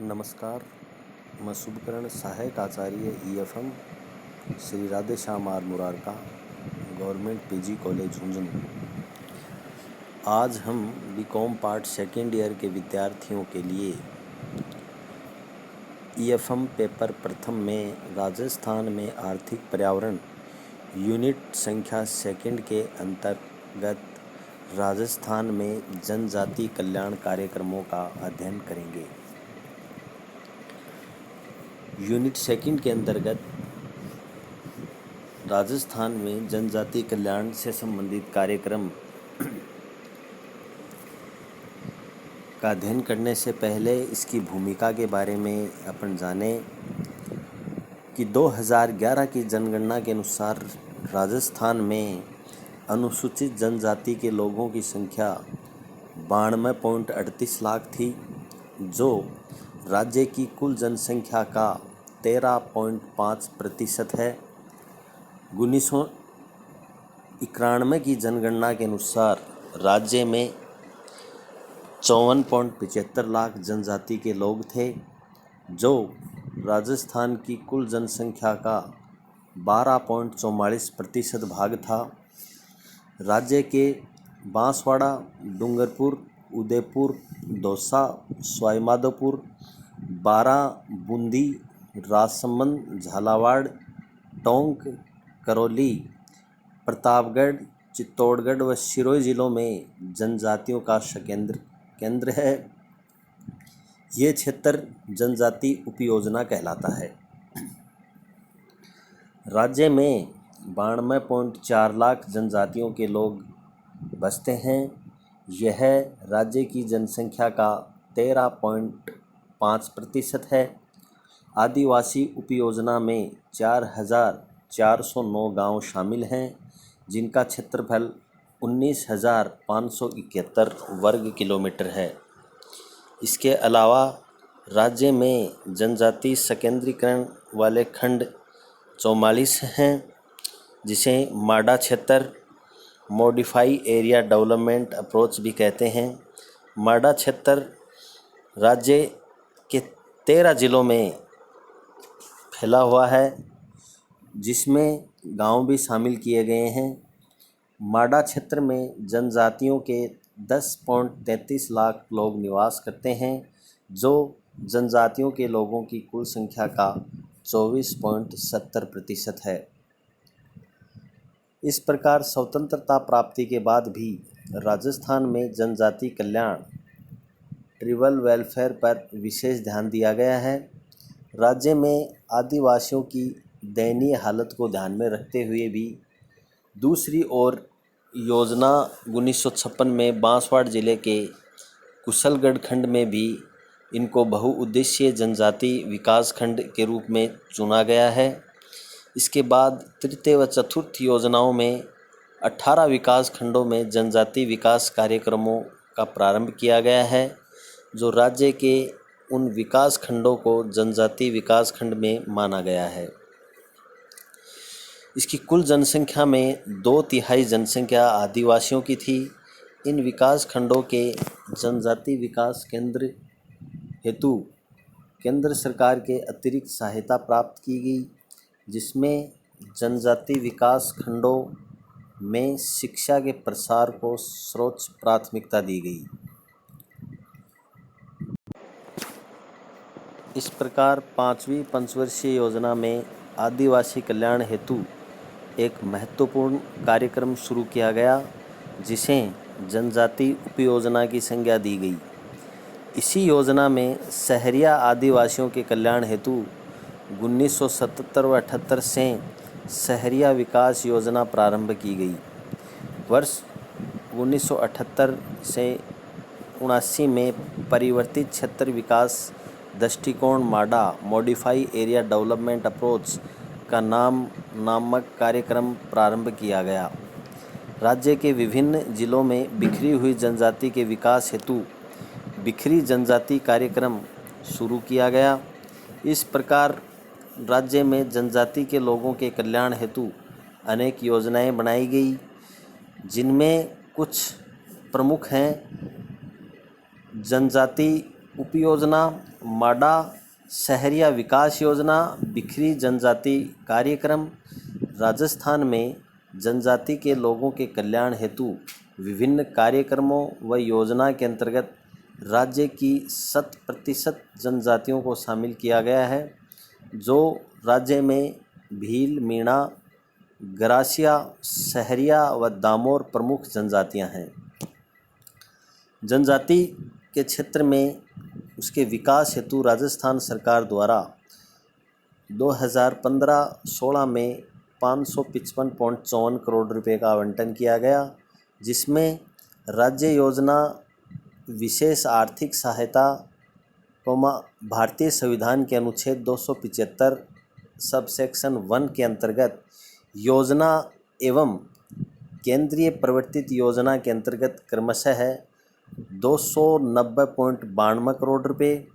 नमस्कार। मैं शुभकरण सहायक आचार्य EFM Shri Radhe Shyam R Murarka government PG college Jhunjhunu. आज हम बीकॉम पार्ट सेकेंड ईयर के विद्यार्थियों के लिए ईएफएम पेपर प्रथम में राजस्थान में आर्थिक पर्यावरण यूनिट संख्या सेकेंड के अंतर्गत राजस्थान में जनजाति कल्याण कार्यक्रमों का अध्ययन करेंगे। यूनिट सेकंड के अंतर्गत राजस्थान में जनजाति कल्याण से संबंधित कार्यक्रम का अध्ययन करने से पहले इसकी भूमिका के बारे में अपन जाने कि 2011 की जनगणना के अनुसार राजस्थान में अनुसूचित जनजाति के लोगों की संख्या 92.38 लाख थी, जो राज्य की कुल जनसंख्या का 13.5% है। 1991 की जनगणना के अनुसार राज्य में 54.75 लाख जनजाति के लोग थे, जो राजस्थान की कुल जनसंख्या का 12.44% भाग था। राज्य के बांसवाड़ा, डूंगरपुर, उदयपुर, दौसा, सवाईमाधोपुर, बारां, बूंदी, राजसमंद, झालावाड़, टोंक, करौली, प्रतापगढ़, चित्तौड़गढ़ व सिरोही जिलों में जनजातियों का केंद्र है। ये क्षेत्र जनजाति उपयोजना कहलाता है। राज्य में 92.4 लाख जनजातियों के लोग बसते हैं। यह राज्य की जनसंख्या का 13.5% है। आदिवासी उपयोजना में 4,409 गांव शामिल हैं, जिनका क्षेत्रफल 19,571 वर्ग किलोमीटर है। इसके अलावा राज्य में जनजाति संकेंद्रीकरण वाले खंड 44 हैं, जिसे माडा क्षेत्र मॉडिफाई एरिया डेवलपमेंट अप्रोच भी कहते हैं। माडा क्षेत्र राज्य के 13 जिलों में फैला हुआ है, जिसमें गांव भी शामिल किए गए हैं। माडा क्षेत्र में जनजातियों के 10.33 लाख लोग निवास करते हैं, जो जनजातियों के लोगों की कुल संख्या का 24.70% है। इस प्रकार स्वतंत्रता प्राप्ति के बाद भी राजस्थान में जनजाति कल्याण ट्राइबल वेलफेयर पर विशेष ध्यान दिया गया है। राज्य में आदिवासियों की दयनीय हालत को ध्यान में रखते हुए भी दूसरी ओर योजना 1956 में बांसवाड़ा जिले के कुशलगढ़ खंड में भी इनको बहुउद्देशीय जनजाति विकास खंड के रूप में चुना गया है। इसके बाद तृतीय व चतुर्थ योजनाओं में 18 विकास खंडों में जनजाति विकास कार्यक्रमों का प्रारंभ किया गया है, जो राज्य के उन विकास खंडों को जनजाति विकास खंड में माना गया है। इसकी कुल जनसंख्या में 2/3 जनसंख्या आदिवासियों की थी। इन विकास खंडों के जनजाति विकास केंद्र हेतु केंद्र सरकार के अतिरिक्त सहायता प्राप्त की गई, जिसमें जनजाति विकास खंडों में शिक्षा के प्रसार को सर्वोच्च प्राथमिकता दी गई। इस प्रकार 5वीं पंचवर्षीय योजना में आदिवासी कल्याण हेतु एक महत्वपूर्ण कार्यक्रम शुरू किया गया, जिसे जनजाति उपयोजना की संज्ञा दी गई। इसी योजना में शहरिया आदिवासियों के कल्याण हेतु 1977 व 78 से शहरिया विकास योजना प्रारंभ की गई। वर्ष 1978 से 79 में परिवर्तित क्षेत्र विकास दृष्टिकोण माडा मॉडिफाई एरिया डेवलपमेंट अप्रोच का नामक कार्यक्रम प्रारंभ किया गया। राज्य के विभिन्न जिलों में बिखरी हुई जनजाति के विकास हेतु बिखरी जनजाति कार्यक्रम शुरू किया गया। इस प्रकार राज्य में जनजाति के लोगों के कल्याण हेतु अनेक योजनाएं बनाई गई, जिनमें कुछ प्रमुख हैं। जनजाति उपयोजना, माडा शहरिया विकास योजना, बिखरी जनजाति कार्यक्रम। राजस्थान में जनजाति के लोगों के कल्याण हेतु विभिन्न कार्यक्रमों व योजना के अंतर्गत राज्य की 100% जनजातियों को शामिल किया गया है, जो राज्य में भील, मीणा, गरासिया, सहरिया व दामोर प्रमुख जनजातियां हैं। जनजाति के क्षेत्र में उसके विकास हेतु राजस्थान सरकार द्वारा 2015-16 में 555.54 करोड़ रुपए का आवंटन किया गया, जिसमें राज्य योजना, विशेष आर्थिक सहायता, भारतीय संविधान के अनुच्छेद 275 सबसेक्शन 1 के अंतर्गत योजना एवं केंद्रीय प्रवर्तित योजना के अंतर्गत क्रमशः 290.92 करोड़ रुपए,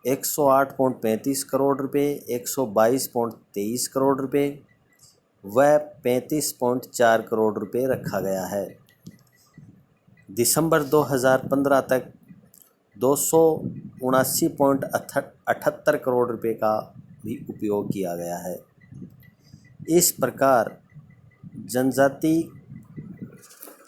108.35 करोड़ रुपए, 122.23 करोड़ रुपए व 35.4 करोड़ रुपए रखा गया है। दिसंबर 2015 तक 279.78 करोड़ रुपए का भी उपयोग किया गया है। इस प्रकार जनजाति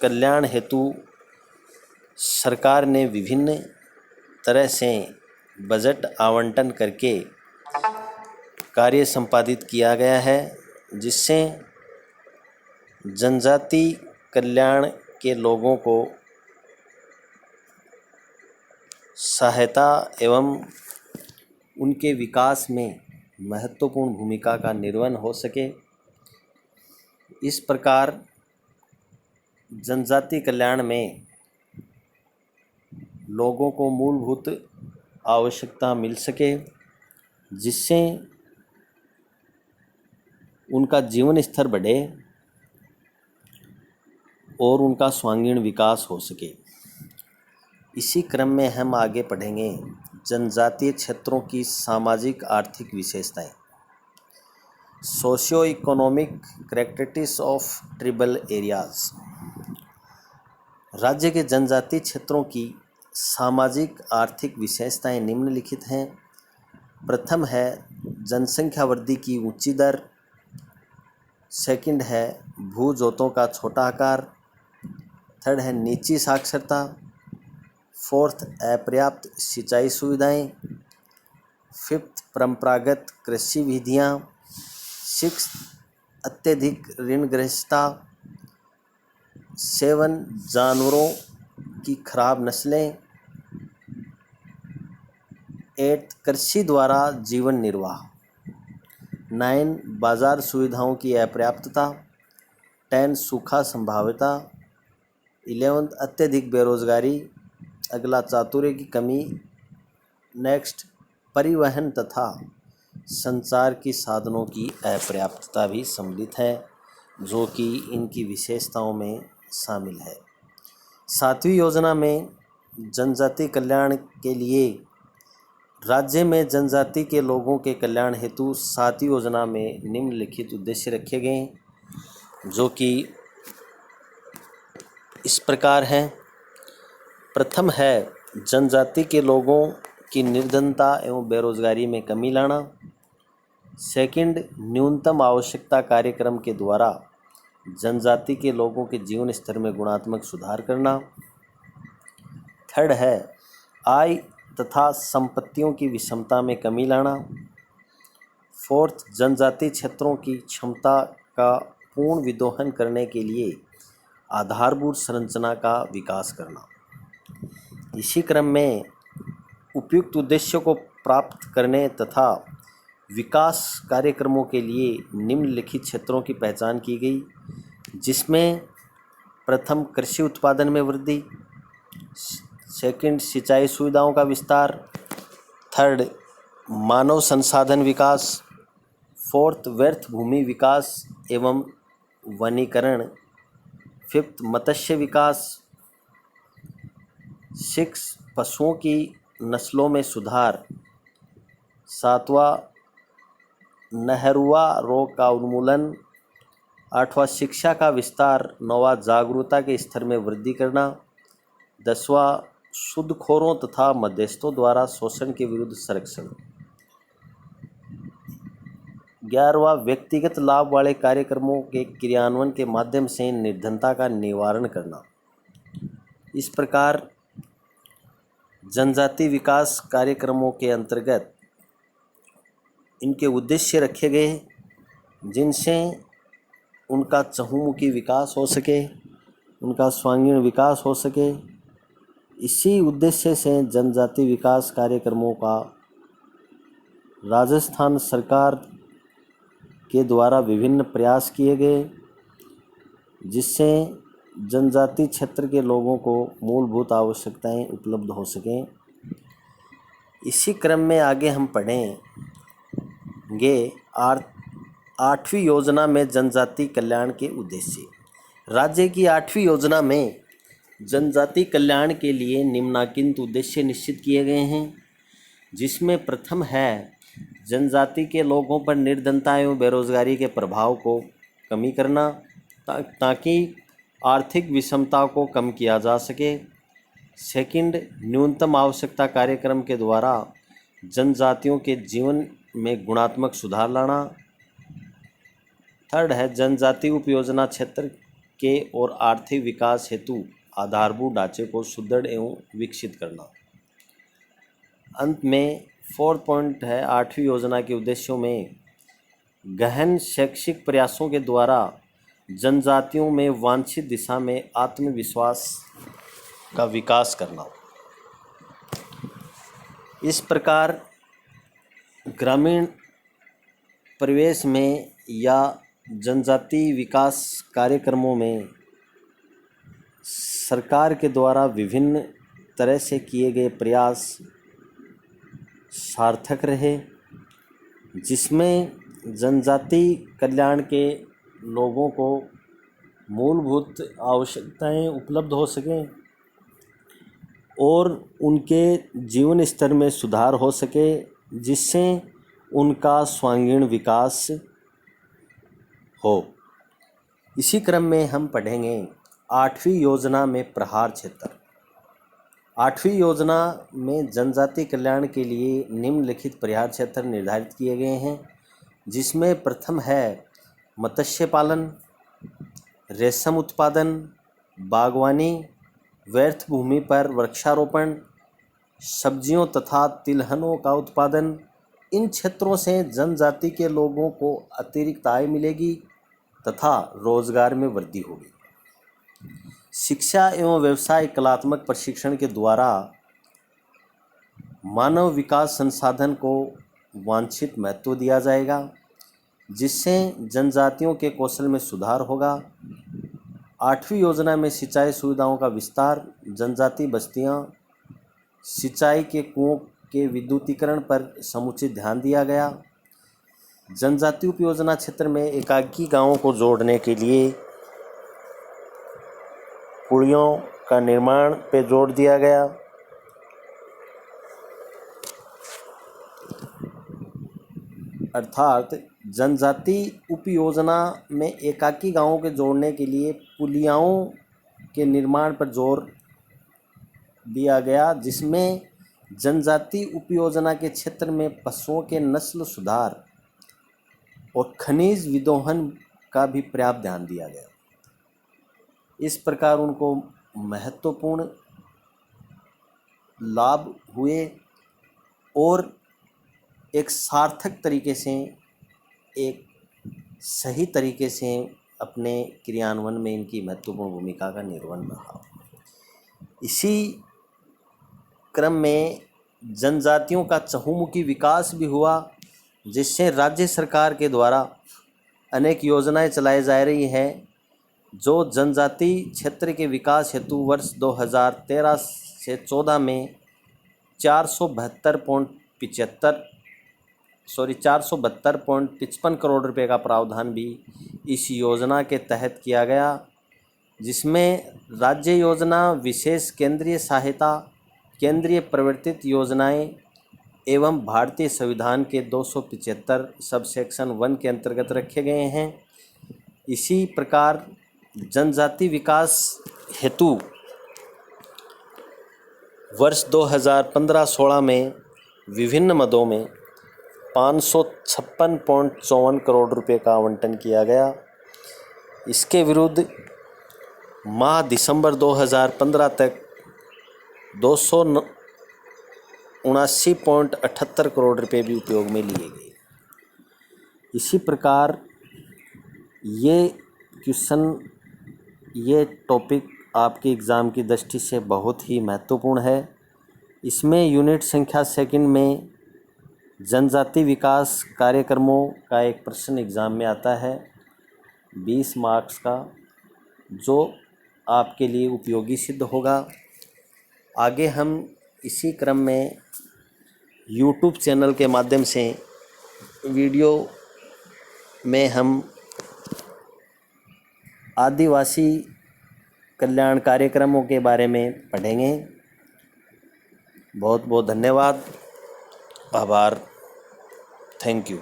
कल्याण हेतु सरकार ने विभिन्न तरह से बजट आवंटन करके कार्य संपादित किया गया है, जिससे जनजाति कल्याण के लोगों को सहायता एवं उनके विकास में महत्वपूर्ण भूमिका का निर्वहन हो सके। इस प्रकार जनजाति कल्याण में लोगों को मूलभूत आवश्यकता मिल सके, जिससे उनका जीवन स्तर बढ़े और उनका सर्वांगीण विकास हो सके। इसी क्रम में हम आगे पढ़ेंगे जनजातीय क्षेत्रों की सामाजिक आर्थिक विशेषताएं। Socio economic characteristics of tribal areas. राज्य के जनजातीय क्षेत्रों की सामाजिक आर्थिक विशेषताएं निम्नलिखित हैं। प्रथम है जनसंख्या वृद्धि की ऊंची दर। सेकंड है भू जोतों का छोटा आकार। थर्ड है नीची साक्षरता। फोर्थ अपर्याप्त सिंचाई सुविधाएं। फिफ्थ परंपरागत कृषि विधियां। सिक्स अत्यधिक ऋणग्रस्तता। 7 जानवरों की खराब नस्लें। 8 कृषि द्वारा जीवन निर्वाह। 9 बाजार सुविधाओं की अपर्याप्तता। 10 सूखा संभाव्यता। 11 अत्यधिक बेरोजगारी। अगला चातुर्य की कमी। नेक्स्ट परिवहन तथा संचार की साधनों की अपर्याप्तता भी सम्मिलित है, जो कि इनकी विशेषताओं में शामिल है। 7वीं योजना में जनजाति कल्याण के लिए राज्य में जनजाति के लोगों के कल्याण हेतु 7वीं योजना में निम्नलिखित उद्देश्य रखे गए हैं, जो कि इस प्रकार हैं। प्रथम है जनजाति के लोगों की निर्धनता एवं बेरोजगारी में कमी लाना। सेकंड, न्यूनतम आवश्यकता कार्यक्रम के द्वारा जनजाति के लोगों के जीवन स्तर में गुणात्मक सुधार करना। थर्ड है आय तथा संपत्तियों की विषमता में कमी लाना। फोर्थ, जनजाति क्षेत्रों की क्षमता का पूर्ण विदोहन करने के लिए आधारभूत संरचना का विकास करना। इसी क्रम में उपयुक्त उद्देश्यों को प्राप्त करने तथा विकास कार्यक्रमों के लिए निम्नलिखित क्षेत्रों की पहचान की गई, जिसमें प्रथम कृषि उत्पादन में वृद्धि। सेकंड, सिंचाई सुविधाओं का विस्तार। थर्ड, मानव संसाधन विकास। फोर्थ, व्यर्थ भूमि विकास एवं वनीकरण। फिफ्थ, मत्स्य विकास। 6, पशुओं की नस्लों में सुधार। 7वां, नहरुआ रोग का उन्मूलन। 8वां, शिक्षा का विस्तार। 9वां, जागरूकता के स्तर में वृद्धि करना। 10वां, सूदखोरों तथा मध्यस्थों द्वारा शोषण के विरुद्ध संरक्षण। 11वां व्यक्तिगत लाभ वाले कार्यक्रमों के क्रियान्वयन के माध्यम से निर्धनता का निवारण करना। इस प्रकार जनजाति विकास कार्यक्रमों के अंतर्गत इनके उद्देश्य रखे गए जिनसे उनका चहुमुखी विकास हो सके, उनका सर्वांगीण विकास हो सके। इसी उद्देश्य से जनजाति विकास कार्यक्रमों का राजस्थान सरकार के द्वारा विभिन्न प्रयास किए गए, जिससे जनजाति क्षेत्र के लोगों को मूलभूत आवश्यकताएं उपलब्ध हो सकें। इसी क्रम में आगे हम पढ़ेंगे 8वीं योजना में जनजाति कल्याण के उद्देश्य। राज्य की 8वीं योजना में जनजाति कल्याण के लिए निम्नलिखित उद्देश्य निश्चित किए गए हैं, जिसमें प्रथम है जनजाति के लोगों पर निर्धनता एवं बेरोजगारी के प्रभाव को कमी करना ताकि आर्थिक विषमता को कम किया जा सके। सेकंड, न्यूनतम आवश्यकता कार्यक्रम के द्वारा जनजातियों के जीवन में गुणात्मक सुधार लाना। थर्ड है जनजाति उपयोजना क्षेत्र के और आर्थिक विकास हेतु आधारभूत ढांचे को सुदृढ़ एवं विकसित करना। अंत में 4th पॉइंट है 8वीं योजना के उद्देश्यों में गहन शैक्षिक प्रयासों के द्वारा जनजातियों में वांछित दिशा में आत्मविश्वास का विकास करना। इस प्रकार ग्रामीण परिवेश में या जनजाति विकास कार्यक्रमों में सरकार के द्वारा विभिन्न तरह से किए गए प्रयास सार्थक रहे, जिसमें जनजाति कल्याण के लोगों को मूलभूत आवश्यकताएं उपलब्ध हो सकें और उनके जीवन स्तर में सुधार हो सके, जिससे उनका सर्वांगीण विकास हो। इसी क्रम में हम पढ़ेंगे 8वीं योजना में प्रहार क्षेत्र। 8वीं योजना में जनजाति कल्याण के लिए निम्नलिखित प्रहार क्षेत्र निर्धारित किए गए हैं, जिसमें प्रथम है मत्स्य पालन, रेशम उत्पादन, बागवानी, व्यर्थ भूमि पर वृक्षारोपण, सब्जियों तथा तिलहनों का उत्पादन। इन क्षेत्रों से जनजाति के लोगों को अतिरिक्त आय मिलेगी तथा रोजगार में वृद्धि होगी। शिक्षा एवं व्यवसाय कलात्मक प्रशिक्षण के द्वारा मानव विकास संसाधन को वांछित महत्व दिया जाएगा, जिससे जनजातियों के कौशल में सुधार होगा। 8वीं योजना में सिंचाई सुविधाओं का विस्तार, जनजाति बस्तियां, सिंचाई के कुओं के विद्युतीकरण पर समुचित ध्यान दिया गया। जनजाति उपयोजना क्षेत्र में एकाकी गांवों को जोड़ने के लिए पुलियों का निर्माण पे जोर दिया गया। अर्थात जनजाति उपयोजना में एकाकी गांवों के जोड़ने के लिए पुलियाओं के निर्माण पर जोर दिया गया, जिसमें जनजाति उपयोजना के क्षेत्र में पशुओं के नस्ल सुधार और खनिज विदोहन का भी पर्याप्त ध्यान दिया गया। इस प्रकार उनको महत्वपूर्ण लाभ हुए और एक सार्थक तरीके से, एक सही तरीके से अपने क्रियान्वयन में इनकी महत्वपूर्ण भूमिका का निर्वहन रहा। इसी क्रम में जनजातियों का चहुमुखी विकास भी हुआ, जिससे राज्य सरकार के द्वारा अनेक योजनाएं चलाई जा रही हैं, जो जनजाति क्षेत्र के विकास हेतु वर्ष 2013 से 14 में 472.55 करोड़ रुपए का प्रावधान भी इस योजना के तहत किया गया, जिसमें राज्य योजना, विशेष केंद्रीय सहायता, केंद्रीय प्रवर्तित योजनाएं एवं भारतीय संविधान के 275 सब सेक्शन 1 के अंतर्गत रखे गए हैं। इसी प्रकार जनजाति विकास हेतु वर्ष 2015-16 में विभिन्न मदों में 556.54 करोड़ रुपए का आवंटन किया गया। इसके विरुद्ध माह दिसंबर 2015 तक 279.78 करोड़ रुपए भी उपयोग में लिए गए। इसी प्रकार ये टॉपिक आपके एग्ज़ाम की दृष्टि से बहुत ही महत्वपूर्ण है। इसमें यूनिट संख्या सेकंड में जनजाति विकास कार्यक्रमों का एक प्रश्न एग्ज़ाम में आता है 20 मार्क्स का, जो आपके लिए उपयोगी सिद्ध होगा। आगे हम इसी क्रम में YouTube चैनल के माध्यम से वीडियो में हम आदिवासी कल्याण कार्यक्रमों के बारे में पढ़ेंगे। बहुत बहुत धन्यवाद, आभार, थैंक यू।